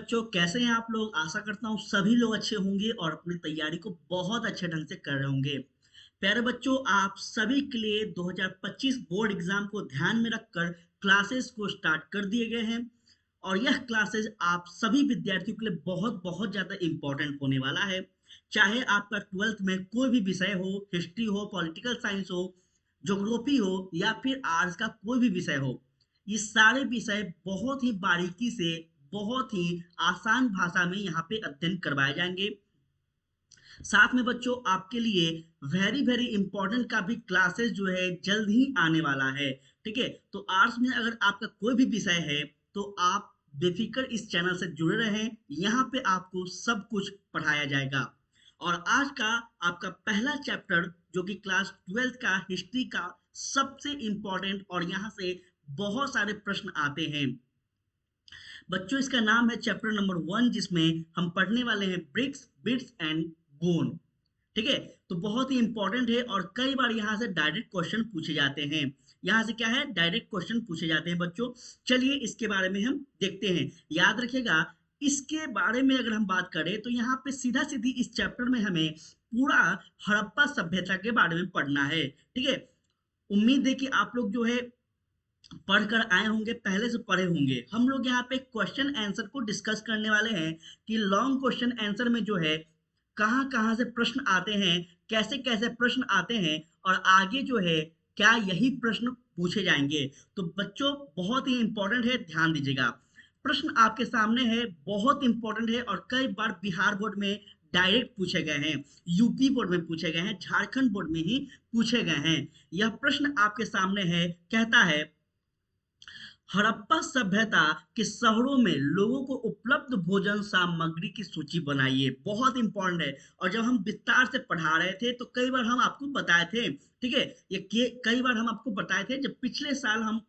बच्चों, कैसे हैं आप लोग? आशा करता हूँ सभी लोग अच्छे होंगे और अपनी तैयारी को बहुत अच्छे ढंग से कर रहे होंगे। प्यारे बच्चों, आप सभी के लिए 2025 बोर्ड एग्जाम को ध्यान में रखकर क्लासेस को स्टार्ट कर दिए गए हैं। और यह क्लासेस आप सभी विद्यार्थियों के लिए बहुत बहुत ज़्यादा इम्पोर्टेंट होने वाला है। चाहे आपका 12th में कोई भी विषय हो, हिस्ट्री हो, पॉलिटिकल साइंस हो, ज्योग्राफी हो या फिर आर्ट्स का कोई भी विषय हो, ये सारे विषय बहुत ही बारीकी से, बहुत ही आसान भाषा में यहाँ पे अध्ययन करवाए जाएंगे। साथ में बच्चों, आपके लिए वेरी वेरी इंपॉर्टेंट का भी क्लासेस जो है जल्द ही आने वाला है। ठीक है, तो आर्ट्स में अगर आपका कोई भी विषय है तो आप बेफिक्र इस चैनल से जुड़े रहें। यहाँ पे आपको सब कुछ पढ़ाया जाएगा। और आज का आपका पहला चैप्टर जो कि क्लास 12th का हिस्ट्री का सबसे इंपॉर्टेंट, और यहाँ से बहुत सारे प्रश्न आते हैं बच्चों। इसका नाम है चैप्टर नंबर 1, जिसमें हम पढ़ने वाले हैं ब्रिक्स, बिट्स एंड बोन। ठीक है, तो बहुत ही इंपॉर्टेंट है और कई बार यहाँ से डायरेक्ट क्वेश्चन पूछे जाते हैं। यहाँ से क्या है, डायरेक्ट क्वेश्चन पूछे जाते हैं बच्चों। चलिए इसके बारे में हम देखते हैं। याद रखिएगा, इसके बारे में अगर हम बात करें तो यहाँ पे सीधा सीधी इस चैप्टर में हमें पूरा हड़प्पा सभ्यता के बारे में पढ़ना है। ठीक है, उम्मीद है कि आप लोग जो है पढ़कर आए होंगे, पहले से पढ़े होंगे। हम लोग यहाँ पे क्वेश्चन आंसर को डिस्कस करने वाले हैं कि लॉन्ग क्वेश्चन आंसर में जो है कहाँ कहाँ से प्रश्न आते हैं, कैसे कैसे प्रश्न आते हैं, और आगे जो है क्या यही प्रश्न पूछे जाएंगे। तो बच्चों बहुत ही इंपॉर्टेंट है, ध्यान दीजिएगा। प्रश्न आपके सामने है, बहुत इंपॉर्टेंट है और कई बार बिहार बोर्ड में डायरेक्ट पूछे गए हैं, यूपी बोर्ड में पूछे गए हैं, झारखंड बोर्ड में ही पूछे गए हैं। यह प्रश्न आपके सामने है, कहता है हड़प्पा सभ्यता के शहरों में लोगों को उपलब्ध भोजन सामग्री की सूची बनाइए। बहुत इंपॉर्टेंट है। और जब हम विस्तार से पढ़ा रहे थे तो कई बार हम आपको बताए थे, ठीक है, कई बार हम आपको बताए थे जब पिछले साल हम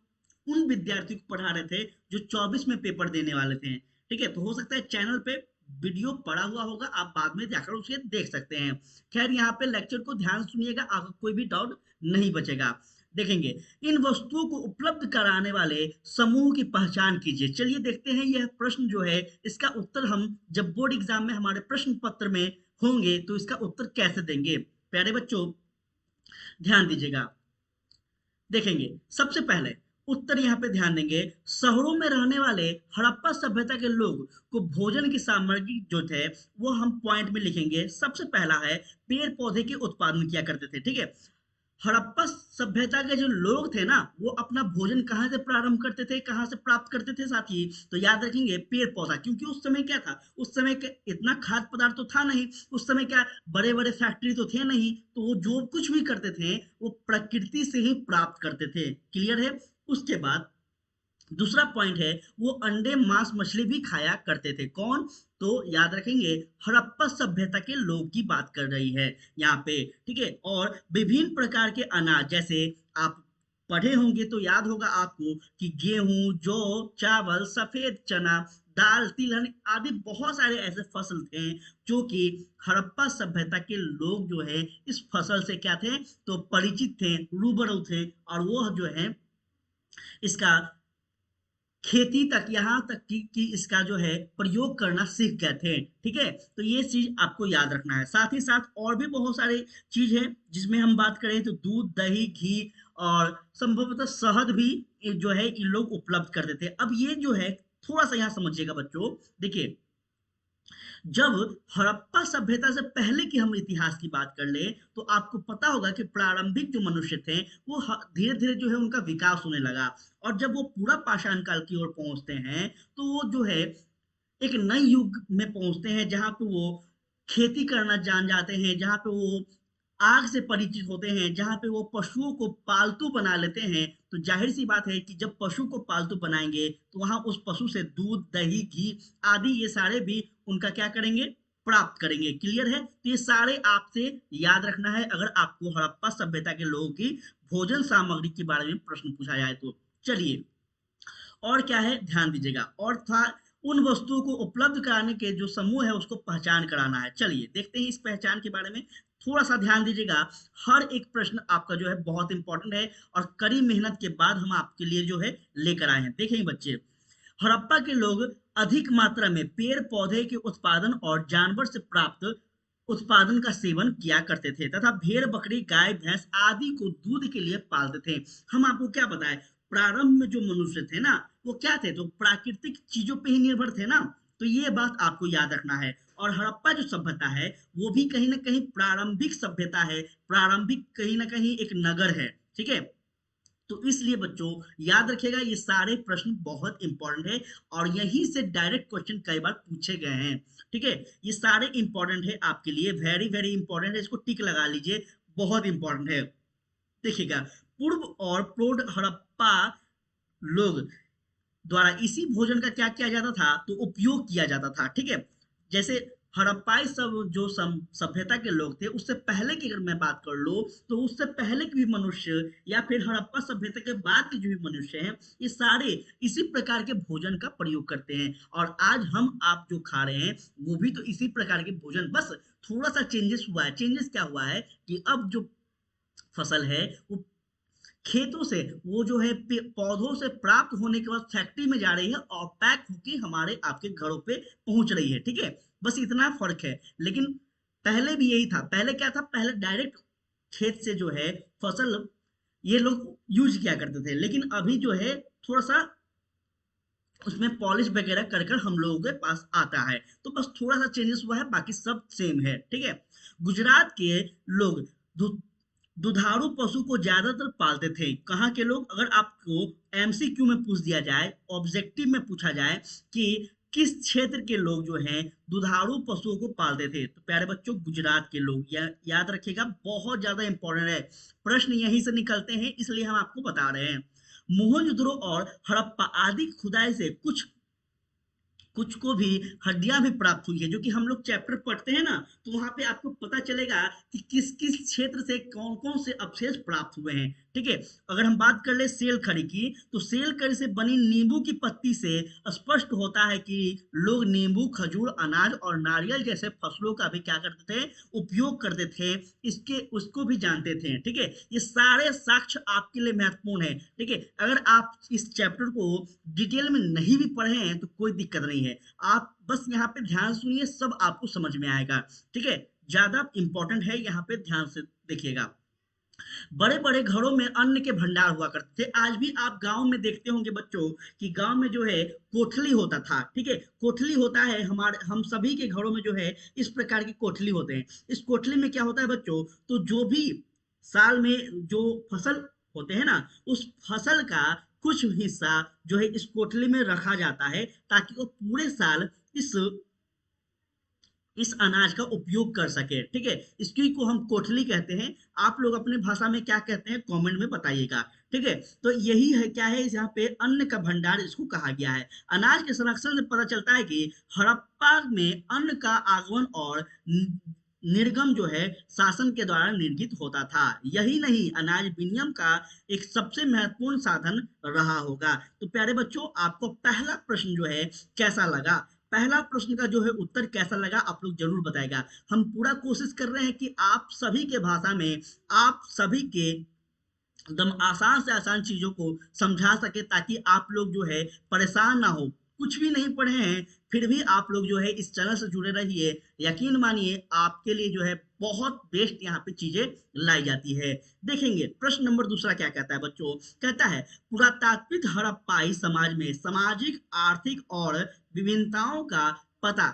उन विद्यार्थियों को पढ़ा रहे थे जो 24 में पेपर देने वाले थे। ठीक है, तो हो सकता है चैनल पे वीडियो पड़ा हुआ होगा, आप बाद में जाकर उसे देख सकते हैं। खैर, यहाँ पे लेक्चर को ध्यान से सुनिएगा, आपको कोई भी डाउट नहीं बचेगा। देखेंगे, इन वस्तुओं को उपलब्ध कराने वाले समूह की पहचान कीजिए। चलिए देखते हैं यह प्रश्न जो है, इसका उत्तर हम जब बोर्ड एग्जाम में हमारे प्रश्न पत्र में होंगे तो इसका उत्तर कैसे देंगे। प्यारे बच्चों, ध्यान दीजिएगा। देखेंगे, सबसे पहले उत्तर यहाँ पे ध्यान देंगे। शहरों में रहने वाले हड़प्पा सभ्यता के लोग को भोजन की सामग्री जो थे वो हम पॉइंट में लिखेंगे। सबसे पहला है, पेड़ पौधे के उत्पादन किया करते थे। ठीक है, हड़प्पा सभ्यता के जो लोग थे ना, वो अपना भोजन कहाँ से प्रारंभ करते थे, कहाँ से प्राप्त करते थे साथी? तो याद रखेंगे, पेड़ पौधा। क्योंकि उस समय क्या था, उस समय के इतना खाद्य पदार्थ तो था नहीं। उस समय क्या, बड़े बड़े फैक्ट्री तो थे नहीं, तो वो जो कुछ भी करते थे वो प्रकृति से ही प्राप्त करते थे। क्लियर है? उसके बाद दूसरा पॉइंट है, वो अंडे, मांस, मछली भी खाया करते थे। कौन? तो याद रखेंगे, हड़प्पा सभ्यता के लोग की बात कर रही है यहाँ पे। ठीक है, और विभिन्न प्रकार के अनाज, जैसे आप पढ़े होंगे तो याद होगा आपको कि गेहूं, जौ, चावल, सफेद चना, दाल, तिलहन आदि बहुत सारे ऐसे फसल थे जो कि हड़प्पा सभ्यता के लोग जो है इस फसल से क्या थे, तो परिचित थे, रूबरू थे, और वो जो है इसका खेती तक, यहाँ तक कि इसका जो है प्रयोग करना सीख गए थे। ठीक है, तो ये चीज आपको याद रखना है। साथ ही साथ और भी बहुत सारे चीज है जिसमें हम बात करें तो दूध, दही, घी और संभवतः शहद भी जो है ये लोग उपलब्ध करते थे। अब ये जो है थोड़ा सा यहाँ समझिएगा बच्चों। देखिए, जब हड़प्पा सभ्यता से पहले की हम इतिहास की बात कर ले तो आपको पता होगा कि प्रारंभिक जो मनुष्य थे वो धीरे धीरे जो है उनका विकास होने लगा। और जब वो पूरा पाषाण काल की ओर पहुंचते हैं तो वो जो है एक नए युग में पहुंचते हैं जहां पे वो खेती करना जान जाते हैं, जहां पे वो आग से परिचित होते हैं, जहां पे वो पशुओं को पालतू बना लेते हैं। तो जाहिर सी बात है कि जब पशु को पालतू बनाएंगे तो वहां उस पशु से दूध, दही, घी आदि ये सारे भी उनका क्या करेंगे, प्राप्त करेंगे। क्लियर है? तो ये सारे आपसे याद रखना है अगर आपको हड़प्पा सभ्यता के लोगों की भोजन सामग्री के बारे में प्रश्न पूछा जाए तो। चलिए, और क्या है, ध्यान दीजिएगा। और था, उन वस्तुओं को उपलब्ध कराने के जो समूह है उसको पहचान कराना है। चलिए देखते हैं इस पहचान के बारे में। थोड़ा सा ध्यान दीजिएगा, हर एक प्रश्न आपका जो है बहुत इंपॉर्टेंट है और कड़ी मेहनत के बाद हम आपके लिए जो है लेकर आए हैं। देखें बच्चे, हड़प्पा के लोग अधिक मात्रा में पेड़ पौधे के उत्पादन और जानवर से प्राप्त उत्पादन का सेवन किया करते थे तथा भेड़ बकरी गाय भैंस आदि को दूध के लिए पालते थे। हम आपको क्या बताएं, प्रारंभ में जो मनुष्य थे ना, वो क्या थे, तो प्राकृतिक चीजों पे ही निर्भर थे ना। तो ये बात आपको याद रखना है। और हड़प्पा जो सभ्यता है वो भी कहीं ना कहीं प्रारंभिक सभ्यता है, प्रारंभिक कहीं ना कहीं एक नगर है। ठीक है, तो इसलिए बच्चों याद रखिएगा, ये सारे प्रश्न बहुत इंपॉर्टेंट है और यहीं से डायरेक्ट क्वेश्चन कई बार पूछे गए हैं। ठीक है, ये सारे इंपॉर्टेंट है आपके लिए, वेरी वेरी इंपॉर्टेंट है, इसको टिक लगा लीजिए, बहुत इंपॉर्टेंट है। देखिएगा, पूर्व और प्रौढ़ हड़प्पा लोग द्वारा इसी भोजन का क्या किया जाता था, तो उपयोग किया जाता था। ठीक है, जैसे हड़प्पाई सब जो सभ्यता के लोग थे, उससे पहले की अगर मैं बात कर लो, तो उससे पहले के भी मनुष्य या फिर हड़प्पा सभ्यता के बाद के जो भी मनुष्य हैं, ये सारे इसी प्रकार के भोजन का प्रयोग करते हैं। और आज हम आप जो खा रहे हैं वो भी तो इसी प्रकार के भोजन, बस थोड़ा सा चेंजेस हुआ है। चेंजेस क्या हुआ है कि अब जो फसल है वो खेतों से, वो जो है पौधों से प्राप्त होने के बाद फैक्ट्री में जा रही है और पैक होके हमारे आपके घरों पे पहुंच रही है। ठीक है, बस इतना फर्क है। लेकिन पहले भी यही था। पहले क्या था, पहले डायरेक्ट खेत से जो है फसल ये लोग यूज किया करते थे, लेकिन अभी जो है थोड़ा सा उसमें पॉलिश वगैरह कर कर हम लोगों के पास आता है। तो बस थोड़ा सा चेंजेस हुआ है, बाकी सब सेम है। ठीक है, गुजरात के लोग दु- दुधारू पशु को ज्यादातर पालते थे। कहाँ के लोग, अगर आपको एमसीक्यू में पूछ दिया जाए, ऑब्जेक्टिव में पूछा जाए कि किस क्षेत्र के लोग जो हैं दुधारू पशुओं को पालते थे, तो प्यारे बच्चों गुजरात के लोग, याद रखिएगा, बहुत ज्यादा इंपॉर्टेंट है, प्रश्न यहीं से निकलते हैं, इसलिए हम आपको बता रहे हैं। मोहनजोदड़ो और हड़प्पा आदि खुदाई से कुछ कुछ को भी हड्डियां भी प्राप्त हुई है, जो कि हम लोग चैप्टर पढ़ते हैं ना, तो वहां पे आपको पता चलेगा कि किस किस क्षेत्र से कौन कौन से अवशेष प्राप्त हुए हैं। ठीक है, अगर हम बात कर ले सेल खड़ी की, तो सेल खड़ी से बनी नींबू की पत्ती से स्पष्ट होता है कि लोग नींबू खजूर अनाज और नारियल जैसे फसलों का भी क्या करते थे, उपयोग करते थे, इसके उसको भी जानते थे। ठीक है, ये सारे साक्ष्य आपके लिए महत्वपूर्ण है। ठीक है, अगर आप इस चैप्टर को डिटेल में नहीं भी पढ़े हैं तो कोई दिक्कत नहीं है, आप बस यहाँ पे ध्यान सुनिए, सब आपको समझ में आएगा। ठीक है, ज्यादा इंपॉर्टेंट है, यहाँ पे ध्यान से देखिएगा। बड़े बड़े घरों में अन्न के भंडार हुआ करते थे। आज भी आप गांव में देखते होंगे बच्चों कि गांव में जो है कोठली होता था। ठीक है, कोठली होता है, हमारे हम सभी के घरों में जो है इस प्रकार की कोठली होते हैं। इस कोठली में क्या होता है बच्चों, तो जो भी साल में जो फसल होते हैं ना, उस फसल का कुछ हिस्सा जो है इस कोठली में रखा जाता है, ताकि वो पूरे साल इस अनाज का उपयोग कर सके। ठीक है, इसकी को हम कोठली कहते हैं। आप लोग अपने भाषा में क्या कहते हैं कमेंट में बताइएगा। ठीक है, तो यही है, क्या है, यहाँ पे अन्न का भंडार इसको कहा गया है। अनाज के संरक्षण से पता चलता है कि हड़प्पा में अन्न का आगमन और निर्गम जो है शासन के द्वारा निर्मित होता था। यही नहीं, अनाज विनिमय का एक सबसे महत्वपूर्ण साधन रहा होगा। तो प्यारे बच्चों, आपको पहला प्रश्न जो है कैसा लगा, पहला प्रश्न का जो है उत्तर कैसा लगा, आप लोग जरूर बताएगा। हम पूरा कोशिश कर रहे हैं कि आप सभी के भाषा में, आप सभी के एकदम आसान से आसान चीजों को समझा सके, ताकि आप लोग जो है परेशान ना हो। कुछ भी नहीं पढ़े हैं फिर भी आप लोग जो है इस चैनल से जुड़े रहिए, यकीन मानिए आपके लिए जो है बहुत बेस्ट यहाँ पे चीजें लाई जाती है। देखेंगे प्रश्न नंबर दूसरा क्या कहता है बच्चों, कहता है पुरातात्विक हड़प्पाई समाज में सामाजिक आर्थिक और विभिन्नताओं का पता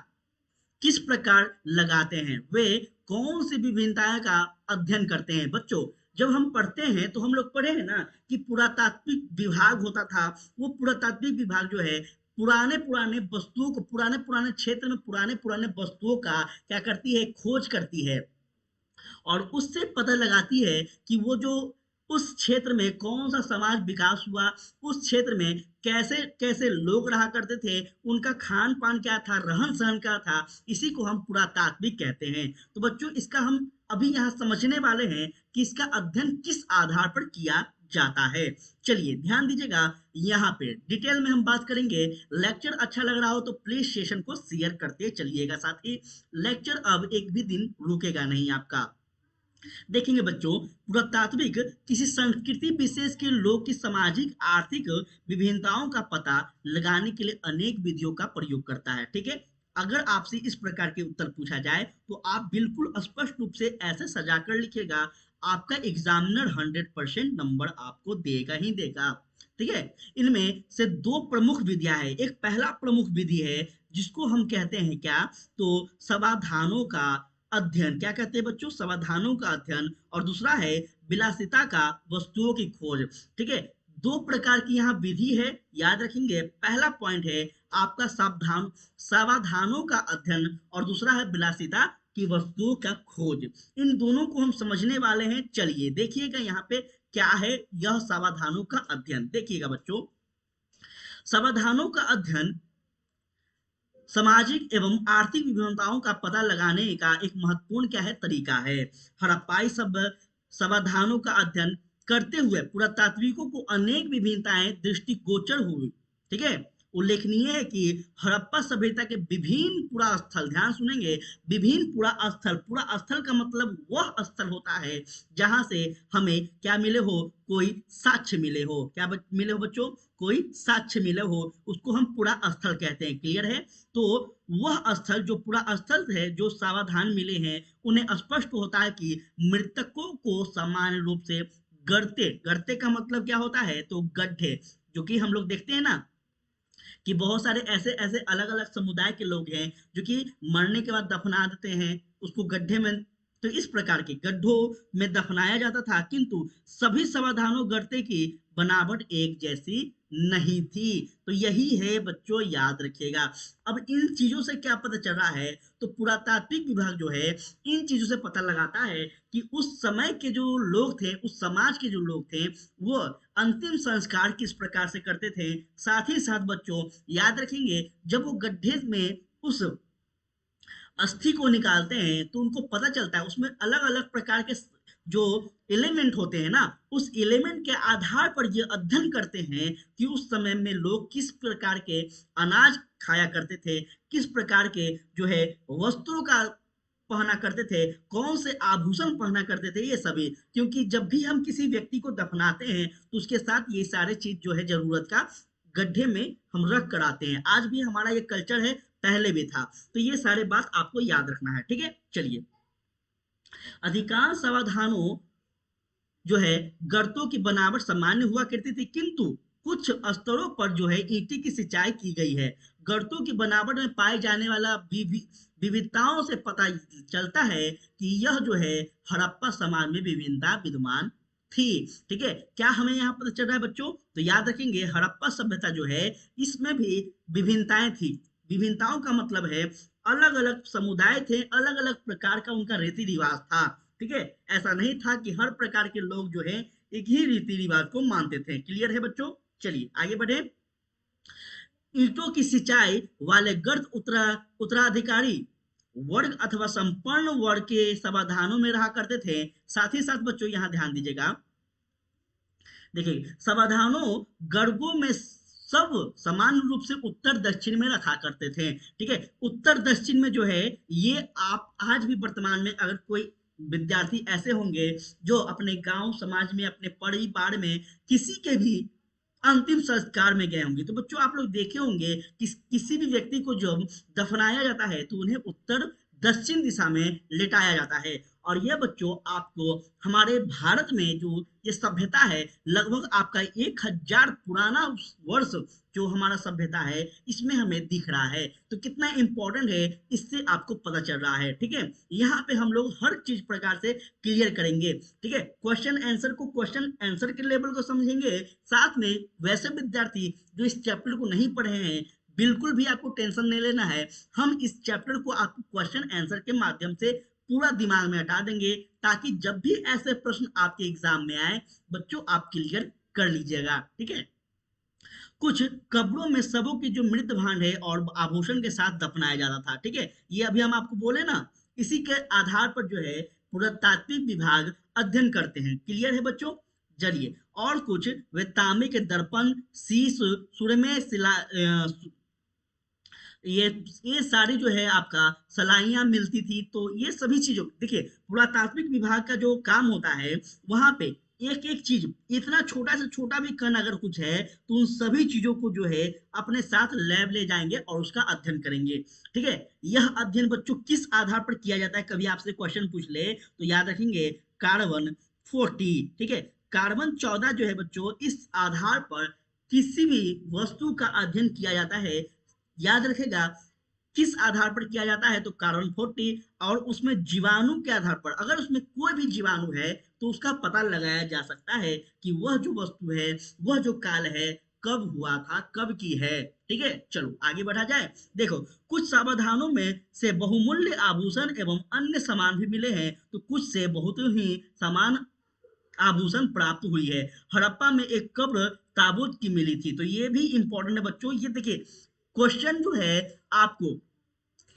किस प्रकार लगाते हैं, वे कौन सी विभिन्नताएं का अध्ययन करते हैं। बच्चों जब हम पढ़ते हैं तो हम लोग पढ़े हैं ना कि पुरातात्विक विभाग होता था। वो पुरातात्विक विभाग जो है पुराने पुराने वस्तुओं को, पुराने पुराने क्षेत्र में पुराने पुराने वस्तुओं का क्या करती है, खोज करती है और उससे पता लगाती है कि वो जो उस क्षेत्र में कौन सा समाज विकास हुआ, उस क्षेत्र में कैसे कैसे लोग रहा करते थे, उनका खान पान क्या था, रहन सहन क्या था, इसी को हम पुरातात्विक कहते हैं। तो बच्चों इसका हम अभी यहाँ समझने वाले हैं कि इसका अध्ययन किस आधार पर किया जाता है। चलिए ध्यान दीजिएगा, यहाँ पे डिटेल में हम बात करेंगे। लेक्चर अच्छा लग रहा हो तो प्लीज सेशन को शेयर करते चलिएगा, साथ ही लेक्चर अब एक भी दिन रुकेगा नहीं आपका। देखेंगे बच्चों, पुरातात्विक किसी संस्कृति विशेष के लोग की सामाजिक आर्थिक विभिन्नताओं का पता लगाने के लिए अनेक विधियों का प्रयोग करता है। ठीक है, अगर आपसे इस प्रकार के उत्तर पूछा जाए तो आप बिल्कुल स्पष्ट रूप से ऐसे सजाकर लिखिएगा, आपका एग्जामिनर 100% नंबर आपको देगा ही देगा। ठीक है, इनमें से दो प्रमुख विधियां हैं। एक पहला प्रमुख विधि है जिसको हम कहते हैं क्या, तो समाधानों का अध्ययन। क्या कहते हैं बच्चों? समाधानों का अध्ययन। और दूसरा है विलासिता का वस्तुओं की खोज। ठीक है, दो प्रकार की यहाँ विधि है, याद रखेंगे। पहला पॉइंट है आपका सावधान समाधानों का अध्ययन और दूसरा है विलासिता की वस्तुओं का खोज। इन दोनों को हम समझने वाले हैं। चलिए देखिएगा यहाँ पे क्या है यह समाधानों का अध्ययन। देखिएगा बच्चों, समाधानों का अध्ययन सामाजिक एवं आर्थिक विभिन्नताओं का पता लगाने का एक महत्वपूर्ण क्या है, तरीका है। हड़प्पाई सब समाधानों का अध्ययन करते हुए पुरातात्विकों को अनेक विभिन्नताएं दृष्टिगोचर हुई। ठीक है, उल्लेखनीय है कि हड़प्पा सभ्यता के विभिन्न पुरा स्थल, ध्यान सुनेंगे, विभिन्न पुरा स्थल का मतलब वह स्थल होता है जहां से हमें क्या मिले हो, कोई साक्ष्य मिले हो। क्या मिले हो बच्चों? कोई साक्ष्य मिले हो, उसको हम पुरा स्थल कहते हैं। क्लियर है? तो वह स्थल, जो पूरा स्थल है, जो सावधान मिले हैं, उन्हें स्पष्ट होता है कि मृतकों को सामान्य रूप से गर्ते, गर्ते का मतलब क्या होता है, तो गड्ढे, जो कि हम लोग देखते हैं ना कि बहुत सारे ऐसे ऐसे अलग अलग समुदाय के लोग हैं जो कि मरने के बाद दफना देते हैं उसको गड्ढे में। तो इस प्रकार के गड्ढों में दफनाया जाता था, किंतु सभी समाधानों गर्ते की बनावट एक जैसी नहीं थी। तो यही है बच्चों, याद रखिएगा। अब इन चीजों से क्या पता चल रहा है, तो पुरातात्विक विभाग जो है इन चीजों से पता लगाता है कि उस समय के जो लोग थे, उस समाज के जो लोग थे, वो अंतिम संस्कार किस प्रकार से करते थे। साथ ही साथ बच्चों याद रखेंगे, जब वो गड्ढे में उस अस्थि को निकालते हैं तो उनको पता चलता है उसमें अलग अलग प्रकार के जो एलिमेंट होते हैं ना, उस एलिमेंट के आधार पर ये अध्ययन करते हैं कि उस समय में लोग किस प्रकार के अनाज खाया करते थे, किस प्रकार के जो है वस्त्रों का पहना करते थे, कौन से आभूषण पहना करते थे, ये सभी। क्योंकि जब भी हम किसी व्यक्ति को दफनाते हैं तो उसके साथ ये सारे चीज जो है जरूरत का गड्ढे में हम रख कर आते हैं। आज भी हमारा ये कल्चर है, पहले भी था। तो ये सारे बात आपको याद रखना है। ठीक है, चलिए, अधिकांश समाधानों जो है गर्तों की बनावट सामान्य हुआ करती थी, किंतु कुछ स्तरों पर जो है ईंटी की सिंचाई की गई है। गर्तों की बनावट में पाए जाने वाला विविधताओं से पता चलता है कि यह जो है हड़प्पा समाज में विभिन्नता विद्यमान थी। ठीक है, क्या हमें यहाँ पता चल रहा है बच्चों? तो याद रखेंगे, हड़प्पा सभ्यता जो है इसमें भी विभिन्नताएं थी। विभिन्नताओं का मतलब है अलग अलग समुदाय थे, अलग अलग प्रकार का उनका रीति रिवाज था। ठीक है, ऐसा नहीं था कि हर प्रकार के लोग जो है एक ही रीति रिवाज को मानते थे। क्लियर है बच्चों? चलिए आगे बढ़े। ईंटों की सिंचाई वाले गर्द उत्तराधिकारी वर्ग अथवा संपन्न वर्ग के समाधानों में रहा करते थे। साथ ही साथ बच्चों यहाँ ध्यान दीजिएगा, देखिए समाधानों गर्गों में सब समान रूप से उत्तर दक्षिण में रखा करते थे। ठीक है, उत्तर दक्षिण में जो है ये आप आज भी वर्तमान में अगर कोई विद्यार्थी ऐसे होंगे जो अपने गांव समाज में, अपने परिवार में किसी के भी अंतिम संस्कार में गए होंगे, तो बच्चों आप लोग देखे होंगे कि किसी भी व्यक्ति को जब दफनाया जाता है तो उन्हें उत्तर दक्षिण दिशा में लेटाया जाता है। और यह बच्चों आपको हमारे भारत में जो ये सभ्यता है, लगभग आपका 1000 पुराना वर्ष जो हमारा सभ्यता है इसमें हमें दिख रहा है। तो कितना इंपॉर्टेंट है इससे आपको पता चल रहा है। ठीक है, यहाँ पे हम लोग हर चीज प्रकार से क्लियर करेंगे। ठीक है, क्वेश्चन आंसर को क्वेश्चन आंसर के लेवल को समझेंगे। साथ में वैसे विद्यार्थी जो इस चैप्टर को नहीं पढ़े हैं, बिल्कुल भी आपको टेंशन नहीं लेना है। हम इस चैप्टर को आपको क्वेश्चन आंसर के माध्यम से पूरा दिमाग में हटा देंगे, ताकि जब भी ऐसे प्रश्न आपके एग्जाम में आए बच्चों आप क्लियर कर लीजिएगा। ठीक है, कुछ कब्रों में शवों की जो मृत भांड है और आभूषण के साथ दफनाया जाता था। ठीक है, ये अभी हम आपको बोले ना, इसी के आधार पर जो है पुरातात्विक विभाग अध्ययन करते हैं। क्लियर है बच्चों? चलिए, और कुछ वे तांबे के दर्पण, शीश, सुरमय शिला ये सारी जो है आपका सलाहियां मिलती थी। तो ये सभी चीजों, देखिए पुरातात्विक विभाग का जो काम होता है, वहां पे एक एक चीज, इतना छोटा से छोटा भी कण अगर कुछ है तो उन सभी चीजों को जो है अपने साथ लैब ले जाएंगे और उसका अध्ययन करेंगे। ठीक है, यह अध्ययन बच्चों किस आधार पर किया जाता है, कभी आपसे क्वेश्चन पूछ ले तो याद रखेंगे कार्बन 40। ठीक है, कार्बन 14 जो है बच्चों, इस आधार पर किसी भी वस्तु का अध्ययन किया जाता है। याद रखेगा किस आधार पर किया जाता है, तो कार्बन 40। और उसमें जीवाणु के आधार पर, अगर उसमें कोई भी जीवाणु है तो उसका पता लगाया जा सकता है कि वह जो वस्तु है, वह जो काल है, कब हुआ था, कब की है। ठीक है, चलो आगे बढ़ा जाए। देखो, कुछ समाधानों में से बहुमूल्य आभूषण एवं अन्य सामान भी मिले हैं, तो कुछ से बहुत ही सामान आभूषण प्राप्त हुई है। हड़प्पा में एक कब्र ताबूत की मिली थी, तो ये भी इंपॉर्टेंट है बच्चों। ये देखिए क्वेश्चन जो है आपको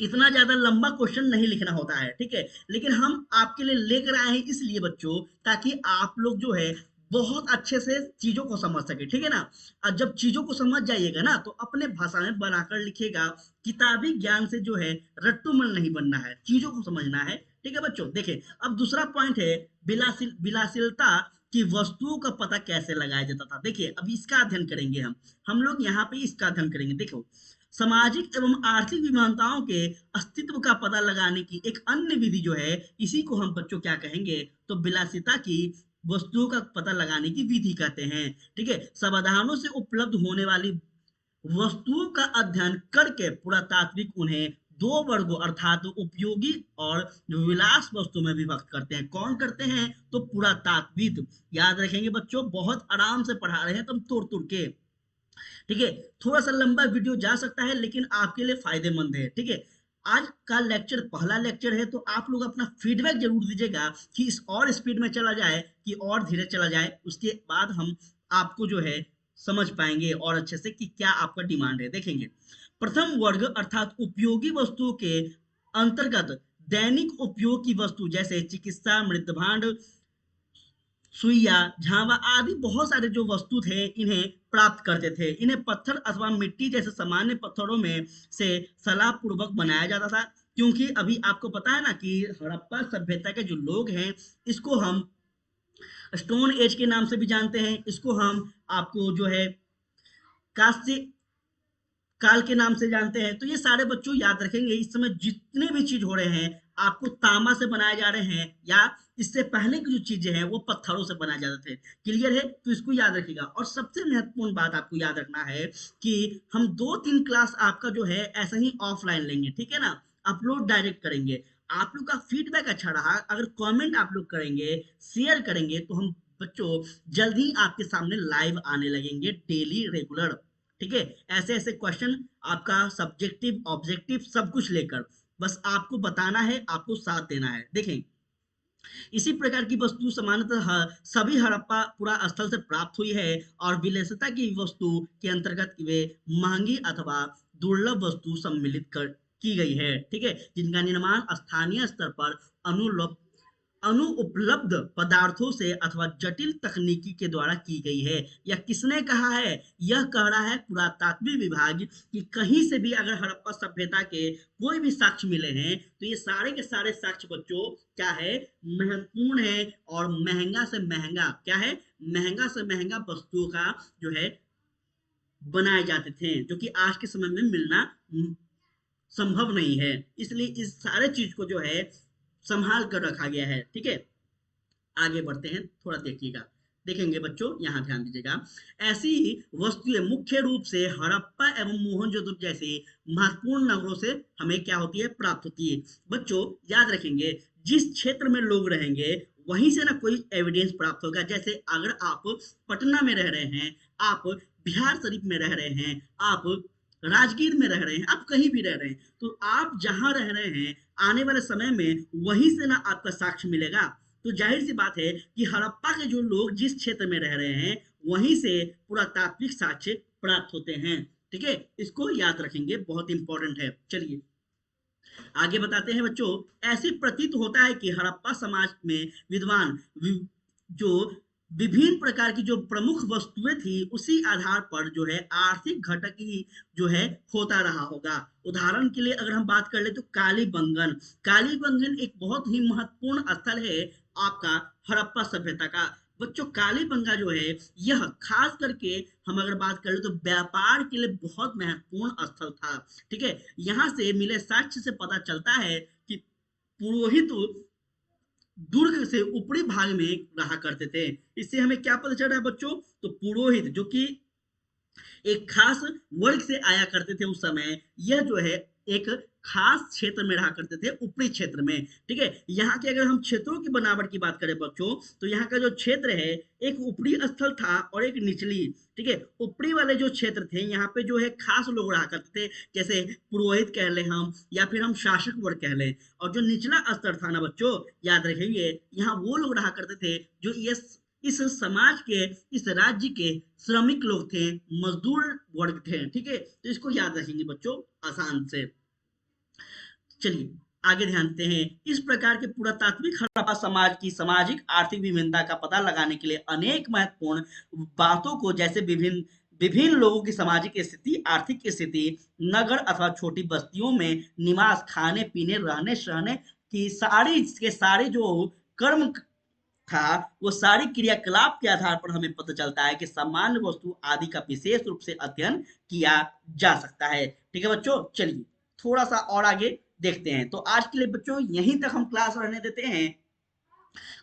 इतना ज्यादा लंबा क्वेश्चन नहीं लिखना होता है, ठीक है, लेकिन हम आपके लिए लेकर आए हैं इसलिए बच्चों, ताकि आप लोग जो है बहुत अच्छे से चीजों को समझ सके। ठीक है ना, और जब चीजों को समझ जाइएगा ना तो अपने भाषा में बनाकर लिखिएगा। किताबी ज्ञान से जो है रट्टूमल नहीं बनना है, चीजों को समझना है। ठीक है बच्चों, देखिए अब दूसरा पॉइंट है विलासिलता की वस्तुओं का पता कैसे लगाया जाता था। देखिए अब इसका अध्ययन करेंगे हम लोग यहाँ पे इसका अध्ययन करेंगे। देखो, सामाजिक एवं आर्थिक विमानताओं के अस्तित्व का पता लगाने की एक अन्य विधि जो है, इसी को हम बच्चों क्या कहेंगे, तो विलासिता की वस्तुओं का पता लगाने की विधि कहते हैं। ठीक है, समाधानों से उपलब्ध होने वाली वस्तुओं का अध्ययन करके पुरातात्विक उन्हें दो वर्गों अर्थात उपयोगी और विलास वस्तु में विभक्त करते हैं। कौन करते हैं, तो पुरातात्विक। याद रखेंगे बच्चों, बहुत आराम से पढ़ा रहे हैं तुम तोड़ तोड़ के। ठीक है, थोड़ा सा लंबा वीडियो जा सकता है लेकिन आपके लिए फायदेमंद है। ठीक है, आज का लेक्चर पहला लेक्चर है, तो आप लोग अपना फीडबैक जरूर दीजिएगा कि इस और स्पीड में चला जाए कि और धीरे चला जाए। उसके बाद हम आपको जो है समझ पाएंगे और अच्छे से कि क्या आपका डिमांड है। देखेंगे, प्रथम वर्ग अर्थात उपयोगी वस्तुओं के अंतर्गत दैनिक उपयोग की वस्तु जैसे चिकित्सा, मृत भांड, सुइया, झावा आदि बहुत सारे जो वस्तु थे, इन्हें प्राप्त करते थे। इन्हें पत्थर अथवा मिट्टी जैसे सामान्य पत्थरों में से सलाह पूर्वक बनाया जाता था। क्योंकि अभी आपको पता है ना कि हड़प्पा सभ्यता के जो लोग हैं, इसको हम स्टोन एज के नाम से भी जानते हैं, इसको हम आपको जो है कास्य काल के नाम से जानते हैं। तो ये सारे बच्चों याद रखेंगे, इस समय जितने भी चीज हो रहे हैं आपको तांबा से बनाए जा रहे हैं, या इससे पहले की जो चीजें हैं वो पत्थरों से बनाए जाते थे। क्लियर है, तो इसको याद रखिएगा। और सबसे महत्वपूर्ण बात आपको याद रखना है कि हम 2-3 क्लास आपका जो है ऐसा ही ऑफलाइन लेंगे। ठीक है ना, अपलोड डायरेक्ट करेंगे। आप लोग का फीडबैक अच्छा रहा, अगर कमेंट आप लोग करेंगे, शेयर करेंगे, तो हम बच्चों जल्द ही आपके सामने लाइव आने लगेंगे, डेली रेगुलर। ठीक है, ऐसे ऐसे क्वेश्चन आपका सब्जेक्टिव ऑब्जेक्टिव सब कुछ लेकर, बस आपको बताना है, आपको साथ देना है। देखें, इसी प्रकार की वस्तु सामान्यतः सभी हड़प्पा पुरा स्थल से प्राप्त हुई है और विलेसिता की वस्तु के अंतर्गत वे महंगी अथवा दुर्लभ वस्तु सम्मिलित कर की गई है। ठीक है, जिनका निर्माण स्थानीय स्तर पर अनुलभ अनुपलब्ध पदार्थों से अथवा जटिल तकनीकी के द्वारा की गई है। यह किसने कहा है, यह कह रहा है पुरातात्विक विभाग कि कहीं से भी अगर हड़प्पा सभ्यता के कोई भी साक्ष्य मिले हैं तो ये सारे के सारे साक्ष्य बच्चों क्या है, महत्वपूर्ण है। और महंगा से महंगा क्या है, महंगा से महंगा वस्तुओं का जो है बनाए जाते थे, जो कि आज के समय में मिलना संभव नहीं है। इसलिए इस सारे चीज को जो है संभाल कर रखा गया है। ठीक है, आगे बढ़ते हैं, थोड़ा देखिएगा। देखेंगे बच्चों, यहाँ ध्यान दीजिएगा। ऐसी वस्तुएं मुख्य रूप से हड़प्पा एवं मोहनजोदड़ो जैसे महत्वपूर्ण नगरों से हमें क्या होती है, प्राप्त होती है। बच्चों याद रखेंगे, जिस क्षेत्र में लोग रहेंगे वहीं से ना कोई एविडेंस प्राप्त होगा। जैसे अगर आप पटना में रह रहे हैं, आप बिहार शरीफ में रह रहे हैं, आप राजगीर में रह रहे हैं, आप कहीं भी रह रहे हैं, तो आप जहां रह रहे हैं आने वाले समय में वहीं से ना आपका साक्ष्य मिलेगा। तो जाहिर सी बात है कि हड़प्पा के जो लोग जिस क्षेत्र में रह रहे हैं वहीं से पुरातात्विक साक्ष्य प्राप्त होते हैं। ठीक है, इसको याद रखेंगे, बहुत इंपॉर्टेंट है। चलिए आगे बताते हैं बच्चों। ऐसी प्रतीत होता है कि हड़प्पा समाज में विद्वान जो विभिन्न प्रकार की जो प्रमुख वस्तुएं थी उसी आधार पर जो है आर्थिक घटक ही जो है होता रहा होगा। उदाहरण के लिए अगर हम बात कर ले तो कालीबंगन, कालीबंगन एक बहुत ही महत्वपूर्ण स्थल है आपका हड़प्पा सभ्यता का। बच्चों कालीबंगा जो है यह खास करके हम अगर बात कर ले तो व्यापार के लिए बहुत महत्वपूर्ण स्थल था। ठीक है, यहाँ से मिले साक्ष्य से पता चलता है कि पुरोहित दुर्ग से ऊपरी भाग में रहा करते थे। इससे हमें क्या पता चल रहा है बच्चों, तो पुरोहित जो कि एक खास वर्ग से आया करते थे उस समय, यह जो है एक खास क्षेत्र में रहा करते थे, ऊपरी क्षेत्र में। ठीक है, यहाँ के अगर हम क्षेत्रों की बनावट की बात करें बच्चों, तो यहाँ का जो क्षेत्र है एक ऊपरी स्थल था और एक निचली। ठीक है, ऊपरी वाले जो क्षेत्र थे यहाँ पे जो है खास लोग रहा करते थे, जैसे पुरोहित कह लें हम या फिर हम शासक वर्ग कह लें। और जो निचला स्तर था ना बच्चों, याद रखेंगे, यहाँ वो लोग रहा करते थे जो ये इस समाज के, इस राज्य के श्रमिक लोग थे, मजदूर वर्ग थे। ठीक है, तो इसको याद रखेंगे बच्चों आसान से। चलिए आगे ध्यान देते हैं। इस प्रकार के पुरातात्विक हड़प्पा समाज की सामाजिक आर्थिक विभिन्नता का पता लगाने के लिए अनेक महत्वपूर्ण बातों को, जैसे विभिन्न विभिन्न लोगों की सामाजिक स्थिति, आर्थिक स्थिति, नगर अथवा छोटी बस्तियों में निवास, खाने पीने, रहने सहने की सारी के सारे जो कर्म था, वो सारी क्रियाकलाप के आधार पर हमें पता चलता है कि सामान्य वस्तु आदि का विशेष रूप से अध्ययन किया जा सकता है। ठीक है बच्चों, चलिए थोड़ा सा और आगे देखते हैं। तो आज के लिए बच्चों यहीं तक हम क्लास रहने देते हैं।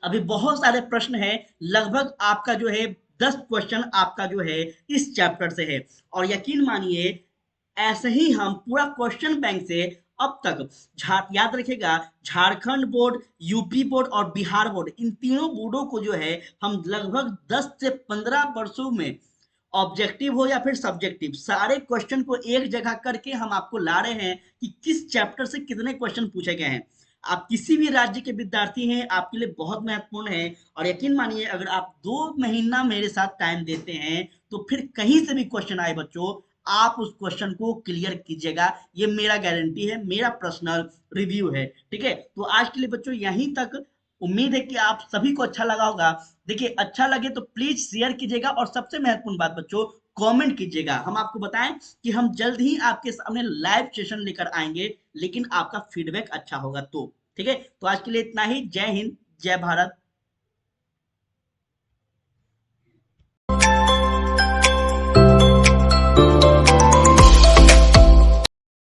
अभी बहुत सारे प्रश्न हैं, लगभग आपका जो है 10 क्वेश्चन आपका जो है इस चैप्टर से है। और यकीन मानिए ऐसे ही हम पूरा क्वेश्चन बैंक से अब तक याद रखिएगा, झारखंड बोर्ड, यूपी बोर्ड और बिहार बोर्ड, इन तीनों बोर्डों को जो है हम लगभग 10 से 15 वर्षों में ऑब्जेक्टिव हो या फिर सब्जेक्टिव, सारे क्वेश्चन को एक जगह करके हम आपको ला रहे हैं कि किस चैप्टर से कितने क्वेश्चन पूछे गए हैं। आप किसी भी राज्य के विद्यार्थी हैं, आपके लिए बहुत महत्वपूर्ण है। और यकीन मानिए अगर आप 2 महीना मेरे साथ टाइम देते हैं तो फिर कहीं से भी क्वेश्चन आए बच्चों, आप उस क्वेश्चन को क्लियर कीजिएगा। ये मेरा गारंटी है, मेरा पर्सनल रिव्यू है। ठीक है, तो आज के लिए बच्चों यहीं तक। उम्मीद है कि आप सभी को अच्छा लगा होगा। देखिए अच्छा लगे तो प्लीज शेयर कीजिएगा और सबसे महत्वपूर्ण बात बच्चों, कमेंट कीजिएगा। हम आपको बताएं कि हम जल्द ही आपके सामने लाइव सेशन लेकर आएंगे, लेकिन आपका फीडबैक अच्छा होगा तो। ठीक है, तो आज के लिए इतना ही। जय हिंद, जय भारत।